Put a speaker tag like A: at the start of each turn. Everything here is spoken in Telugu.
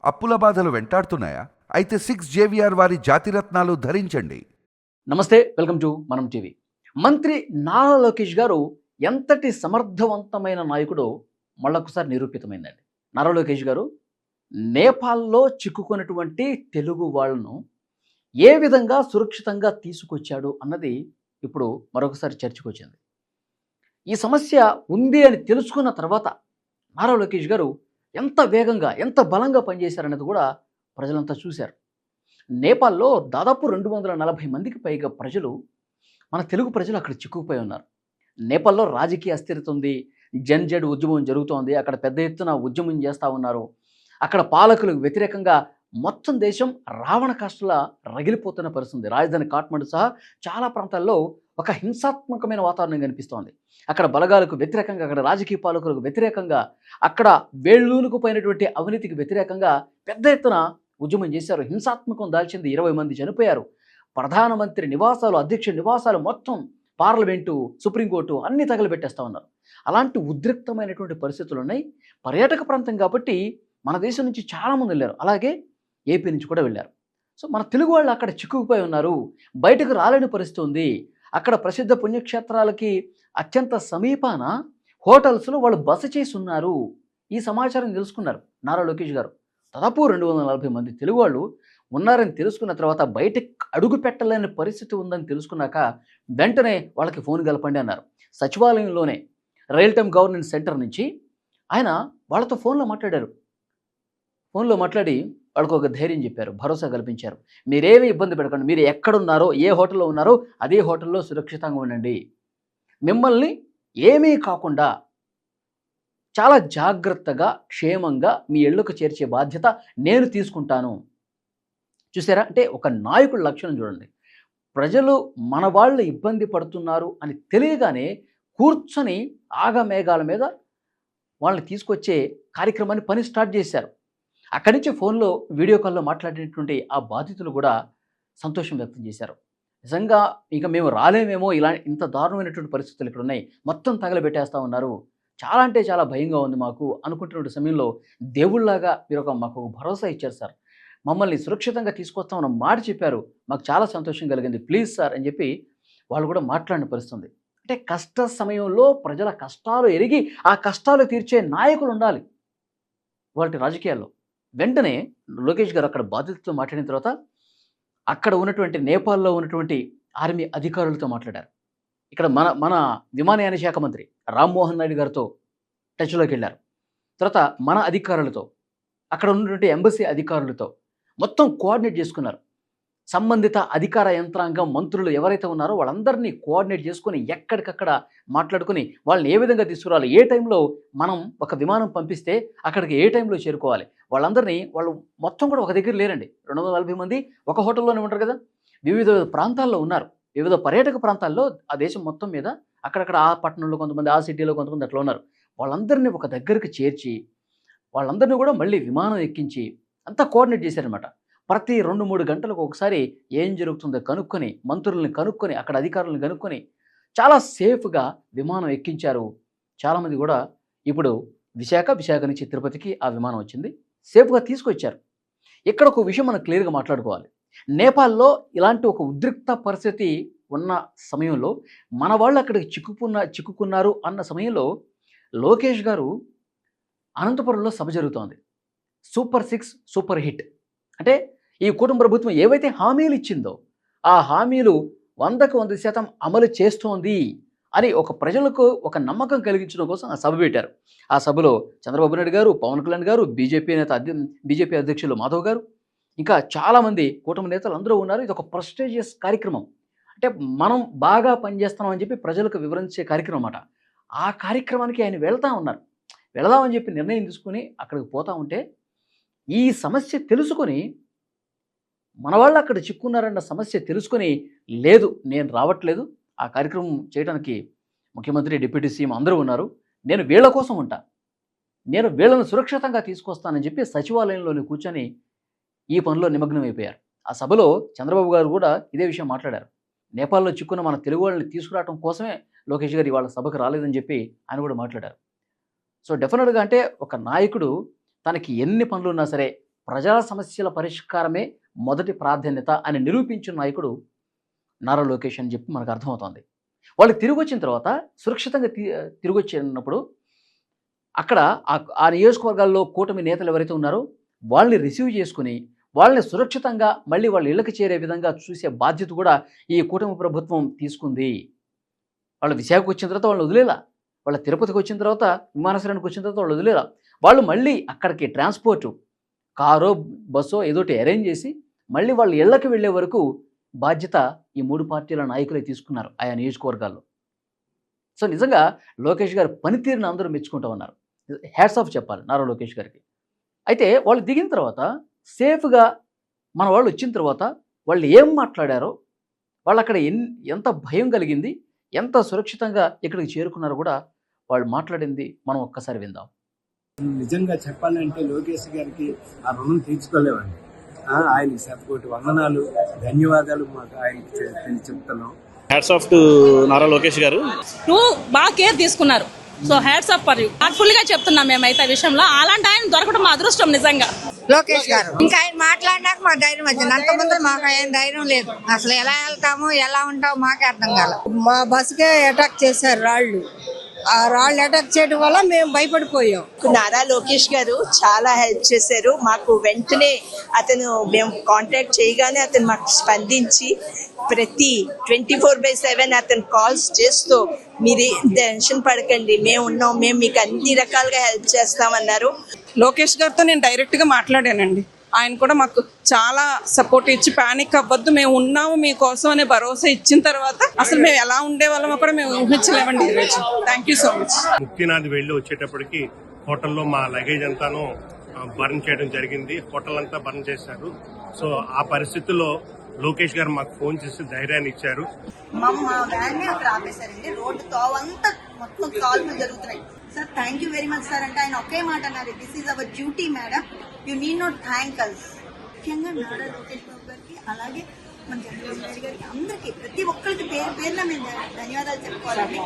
A: అప్పుల బాధలు వెంటాడుతున్నాయా? అయితే 6 JVR వారి జాతిరత్నాలు ధరించండి.
B: నమస్తే, వెల్కమ్ టు మనం టీవీ. మంత్రి నారా లోకేష్ గారు ఎంతటి సమర్థవంతమైన నాయకుడో మళ్ళొకసారి నిరూపితమైందండి. నారా లోకేష్ గారు నేపాల్‌లో చిక్కుకున్నటువంటి తెలుగు వాళ్ళను ఏ విధంగా సురక్షితంగా తీసుకొచ్చాడు అన్నది ఇప్పుడు మరొకసారి చర్చకొచ్చింది. ఈ సమస్య ఉంది అని తెలుసుకున్న తర్వాత నారా లోకేష్ గారు ఎంత వేగంగా, ఎంత బలంగా పనిచేశారనేది కూడా ప్రజలంతా చూశారు. నేపాల్‌లో దాదాపు 240 మందికి పైగా ప్రజలు, మన తెలుగు ప్రజలు అక్కడ చిక్కుకుపోయి ఉన్నారు. నేపాల్‌లో రాజకీయ అస్థిరత ఉంది. జన్ జడ్ ఉద్యమం జరుగుతోంది. అక్కడ పెద్ద ఎత్తున ఉద్యమం చేస్తా ఉన్నారు. అక్కడ పాలకులకు వ్యతిరేకంగా మొత్తం దేశం రావణ కాష్టలా రగిలిపోతున్న పరిస్థితి ఉంది. రాజధాని కాఠ్మండు సహా చాలా ప్రాంతాల్లో ఒక హింసాత్మకమైన వాతావరణం కనిపిస్తోంది. అక్కడ బలగాలకు వ్యతిరేకంగా, అక్కడ రాజకీయ పాలకులకు వ్యతిరేకంగా, అక్కడ వేళ్ళూనుకుపోయినటువంటి అవినీతికి వ్యతిరేకంగా పెద్ద ఎత్తున ఉద్యమం చేశారు. హింసాత్మకం దాల్చింది. 20 మంది చనిపోయారు. ప్రధానమంత్రి నివాసాలు, అధ్యక్షుడి నివాసాలు మొత్తం, పార్లమెంటు, సుప్రీంకోర్టు అన్నీ తగలబెట్టేస్తా ఉన్నారు. అలాంటి ఉద్రిక్తమైనటువంటి పరిస్థితులు ఉన్నాయి. పర్యాటక ప్రాంతం కాబట్టి మన దేశం నుంచి చాలామంది వెళ్ళారు. అలాగే ఏపీ నుంచి కూడా వెళ్ళారు. సో మన తెలుగు వాళ్ళు అక్కడ చిక్కుకుపోయి ఉన్నారు. బయటకు రాలేని పరిస్థితి ఉంది. అక్కడ ప్రసిద్ధ పుణ్యక్షేత్రాలకి అత్యంత సమీపాన హోటల్స్‌లో వాళ్ళు బస చేసి ఉన్నారు. ఈ సమాచారం తెలుసుకున్నారు నారా లోకేష్ గారు. దాదాపు 240 మంది తెలుగు వాళ్ళు ఉన్నారని తెలుసుకున్న తర్వాత బయటకి అడుగు పెట్టలేని పరిస్థితి ఉందని తెలుసుకున్నాక వెంటనే వాళ్ళకి ఫోన్ కలపండి అన్నారు. సచివాలయంలోనే రియల్ టైమ్ గవర్నెన్స్ సెంటర్ నుంచి ఆయన వాళ్ళతో ఫోన్లో మాట్లాడారు. ఫోన్లో మాట్లాడి వాళ్ళకి ఒక ధైర్యం చెప్పారు, భరోసా కల్పించారు. మీరేమీ ఇబ్బంది పడకండి. మీరు ఎక్కడున్నారో, ఏ హోటల్లో ఉన్నారో అదే హోటల్లో సురక్షితంగా ఉండండి. మిమ్మల్ని ఏమీ కాకుండా చాలా జాగ్రత్తగా, క్షేమంగా మీ ఇళ్లకు చేర్చే బాధ్యత నేను తీసుకుంటాను. చూసారా? అంటే ఒక నాయకుడి లక్షణం చూడండి. ప్రజలు మన వాళ్ళు ఇబ్బంది పడుతున్నారు అని తెలియగానే కూర్చొని ఆగమేఘాల మీద వాళ్ళని తీసుకొచ్చే కార్యక్రమాన్ని పని స్టార్ట్ చేశారు. అక్కడి నుంచి ఫోన్లో, వీడియో కాల్‌లో మాట్లాడినటువంటి ఆ బాధితులు కూడా సంతోషం వ్యక్తం చేశారు. నిజంగా ఇక మేము రాలేమేమో, ఇంత దారుణమైనటువంటి పరిస్థితులు ఇక్కడున్నాయి. మొత్తం తగలబెట్టేస్తా ఉన్నారు. చాలా అంటే చాలా భయంగా ఉంది మాకు అనుకుంటున్న సమయంలో దేవుళ్ళలాగా మాకు భరోసా ఇచ్చారు సార్. మమ్మల్ని సురక్షితంగా తీసుకొస్తామన్న మాట చెప్పారు. మాకు చాలా సంతోషం కలిగింది. ప్లీజ్ సార్ అని చెప్పి వాళ్ళు కూడా మాట్లాడిన పరిస్థితి ఉంది. అంటే కష్ట సమయంలో ప్రజల కష్టాలు ఎరిగి ఆ కష్టాలు తీర్చే నాయకులు ఉండాలి వాటి రాజకీయాల్లో. వెంటనే లోకేష్ గారు అక్కడ బాధితులతో మాట్లాడిన తర్వాత అక్కడ ఉన్నటువంటి నేపాల్‌లో ఉన్నటువంటి ఆర్మీ అధికారులతో మాట్లాడారు. ఇక్కడ మన మన విమానయాన శాఖ మంత్రి రామ్మోహన్ నాయుడు గారితో టచ్‌లోకెళ్లారు. తర్వాత మన అధికారులతో, అక్కడ ఉన్నటువంటి ఎంబసీ అధికారులతో మొత్తం కోఆర్డినేట్ చేసుకున్నారు. సంబంధిత అధికార యంత్రాంగం, మంత్రులు ఎవరైతే ఉన్నారో వాళ్ళందరినీ కోఆర్డినేట్ చేసుకొని ఎక్కడికక్కడ మాట్లాడుకొని వాళ్ళని ఏ విధంగా తీసుకురావాలి, ఏ టైంలో మనం ఒక విమానం పంపిస్తే అక్కడికి ఏ టైంలో చేరుకోవాలి, వాళ్ళు మొత్తం కూడా ఒక దగ్గర లేరండి. 240 మంది ఒక హోటల్లోనే ఉంటారు కదా. వివిధ ప్రాంతాల్లో ఉన్నారు. వివిధ పర్యాటక ప్రాంతాల్లో ఆ దేశం మొత్తం మీద అక్కడక్కడ ఆ పట్టణంలో కొంతమంది, ఆ సిటీలో కొంతమంది అట్లా ఉన్నారు. వాళ్ళందరినీ ఒక దగ్గరికి చేర్చి వాళ్ళందరినీ కూడా మళ్ళీ విమానం ఎక్కించి అంతా కోఆర్డినేట్ చేశారనమాట. ప్రతి 2, 3 గంటలకు ఒకసారి ఏం జరుగుతుందో కనుక్కొని, మంత్రుల్ని కనుక్కొని, అక్కడ అధికారులను కనుక్కొని చాలా సేఫ్‌గా విమానం ఎక్కించారు. చాలామంది కూడా ఇప్పుడు విశాఖ నుంచి తిరుపతికి ఆ విమానం వచ్చింది. సేఫ్‌గా తీసుకొచ్చారు. ఇక్కడ ఒక విషయం మనం క్లియర్‌గా మాట్లాడుకోవాలి. నేపాల్‌లో ఇలాంటి ఒక ఉద్రిక్త పరిస్థితి ఉన్న సమయంలో మన వాళ్ళు అక్కడికి చిక్కుకున్నారు అన్న సమయంలో లోకేష్ గారు అనంతపురంలో సభ జరుగుతోంది. Super 6 super hit. అంటే ఈ కూటమి ప్రభుత్వం ఏవైతే హామీలు ఇచ్చిందో ఆ హామీలు 100కి 100% అమలు చేస్తోంది అని ఒక ప్రజలకు ఒక నమ్మకం కలిగించడం కోసం ఆ సభ పెట్టారు. ఆ సభలో చంద్రబాబు నాయుడు గారు, పవన్ కళ్యాణ్ గారు, బీజేపీ అధ్యక్షులు మాధవ్ గారు, ఇంకా చాలామంది కూటమి నేతలు అందరూ ఉన్నారు. ఇది ఒక ప్రెస్టీజియస్ కార్యక్రమం. అంటే మనం బాగా పనిచేస్తున్నాం అని చెప్పి ప్రజలకు వివరించే కార్యక్రమం అన్నమాట. ఆ కార్యక్రమానికి ఆయన వెళ్తా ఉన్నారు. వెళదామని చెప్పి నిర్ణయం తీసుకొని అక్కడికి పోతా ఉంటే ఈ సమస్య తెలుసుకొని, మన వాళ్ళు అక్కడ చిక్కున్నారన్న సమస్య తెలుసుకొని, లేదు నేను రావట్లేదు, ఆ కార్యక్రమం చేయడానికి ముఖ్యమంత్రి, డిప్యూటీ సీఎం అందరూ ఉన్నారు, నేను వీళ్ళ కోసం ఉంటా, నేను వీళ్ళను సురక్షితంగా తీసుకొస్తానని చెప్పి సచివాలయంలోనే కూర్చొని ఈ పనిలో నిమగ్నం అయిపోయారు. ఆ సభలో చంద్రబాబు గారు కూడా ఇదే విషయం మాట్లాడారు. నేపాల్‌లో చిక్కున్న మన తెలుగు వాళ్ళని తీసుకురావడం కోసమే లోకేష్ గారు ఇవాళ సభకు రాలేదని చెప్పి ఆయన కూడా మాట్లాడారు. సో డెఫినిట్‌గా అంటే ఒక నాయకుడు తనకి ఎన్ని పనులున్నా సరే, ప్రజా సమస్యల పరిష్కారమే మొదటి ప్రాధాన్యత అని నిరూపించిన నాయకుడు నారా లోకేష్ అని చెప్పి మనకు అర్థమవుతోంది. వాళ్ళు తిరిగి వచ్చిన తర్వాత సురక్షితంగా తిరిగి వచ్చినప్పుడు అక్కడ ఆ నియోజకవర్గాల్లో కూటమి నేతలు ఎవరైతే ఉన్నారో వాళ్ళని రిసీవ్ చేసుకుని వాళ్ళని సురక్షితంగా మళ్ళీ వాళ్ళ ఇళ్ళకి చేరే విధంగా చూసే బాధ్యత కూడా ఈ కూటమి ప్రభుత్వం తీసుకుంది. వాళ్ళు విశాఖకు వచ్చిన తర్వాత వాళ్ళు వదిలేలా, వాళ్ళ తిరుపతికి వచ్చిన తర్వాత విమానాశ్రయానికి వచ్చిన తర్వాత వాళ్ళు వదిలేలా, వాళ్ళు మళ్ళీ అక్కడికి ట్రాన్స్పోర్టు కారో బస్సో ఏదోటి అరేంజ్ చేసి మళ్ళీ వాళ్ళ ఇళ్ళకి వెళ్ళే వరకు బాధ్యత ఈ 3 పార్టీల నాయకులే తీసుకున్నారు ఆయా నియోజకవర్గాల్లో. సో నిజంగా లోకేష్ గారి పనితీరుని అందరూ మెచ్చుకుంటూ ఉన్నారు. హ్యాట్స్ ఆఫ్ చెప్పాలి నారా లోకేష్ గారికి. అయితే వాళ్ళు దిగిన తర్వాత సేఫ్గా మన వాళ్ళు వచ్చిన తర్వాత వాళ్ళు ఏం మాట్లాడారో, వాళ్ళు అక్కడ ఎంత భయం కలిగింది, ఎంత సురక్షితంగా ఇక్కడికి చేరుకున్నారో కూడా వాళ్ళు మాట్లాడింది మనం ఒక్కసారి విందాం.
C: నిజంగా చెప్పాలంటే లోకేష్ గారికి ఆ రుణం తీర్చుకోలేమండి. ఆయనకి శతకోటి వందనాలు, ధన్యవాదాలు మాకు ఆయనకి చెప్తున్నాం.
D: Hats off to Nara Lokesh గారు.
E: నువ్వు బాగా కేర్ తీసుకున్నారు. So hats off for you. Heartful గా చెప్తున్నాం మేమైతే ఆ విషయంలో. అలాంటి ఆయన దొరకడం మా అదృష్టం నిజంగా.
F: లోకేష్ గారు ఇంకా ఆయన మాట్లాడినాక మా ధైర్యం వచ్చింది. అంతకుముందు మాకు ఆయన ధైర్యం లేదు. అసలు ఎలా వెళ్తాము ఎలా ఉంటాము మాకే అర్థం కాల. మా బస్సుకే అటాక్ చేశారు రాళ్ళు. ఆ రాళ్ళు అటాక్ చేయడం వల్ల మేము భయపడిపోయాం.
G: నారా లోకేష్ గారు చాలా హెల్ప్ చేశారు మాకు. వెంటనే అతను మేము కాంటాక్ట్ చేయగానే అతను మాకు స్పందించి ప్రతి 24/7 అతను కాల్స్ చేస్తూ మీరు టెన్షన్ పడకండి, మేము ఉన్నాం, మేము మీకు అన్ని రకాలుగా హెల్ప్ చేస్తామన్నారు.
H: లోకేష్ గారితో నేను డైరెక్ట్ గా మాట్లాడానండి. ఆయన కూడా మాకు చాలా సపోర్ట్ ఇచ్చి పానిక్ అవ్వద్దు మేము ఉన్నాము మీకోసం అనే భరోసా ఇచ్చిన తర్వాత అసలు మేము ఎలా ఉండే వాళ్ళమో కూడా మేము ఊహించలేమండి ఈరోజు. Thank you so much.
I: Muktinath వెళ్ళి వచ్చేటప్పటికి హోటల్లో మా లగేజ్ అంతాను బర్న్ చేయడం జరిగింది. హోటల్ అంతా బర్న్ చేశారు. సో ఆ పరిస్థితుల్లో లోకేష్ గారు మాకు ఫోన్ చేసి ధైర్యాన్ని ఇచ్చారు.
J: మా వ్యాన్ ని అక్కడ ఆపేశారండి. రోడ్డు తోవంతా మొత్తం కాల్పులు జరుగుతున్నాయి. Sir thank you very much sir అంటే ఆయన ఒకే మాట అన్నారు, this is our duty madam, you need not thank us. ముఖ్యంగా నారా లోకేష్ బాబు గారికి అలాగే మన చంద్రబాబు నాయుడు గారికి అందరికీ ప్రతి ఒక్కరికి పేరున మేము ధన్యవాదాలు చెప్పుకోవాలండి.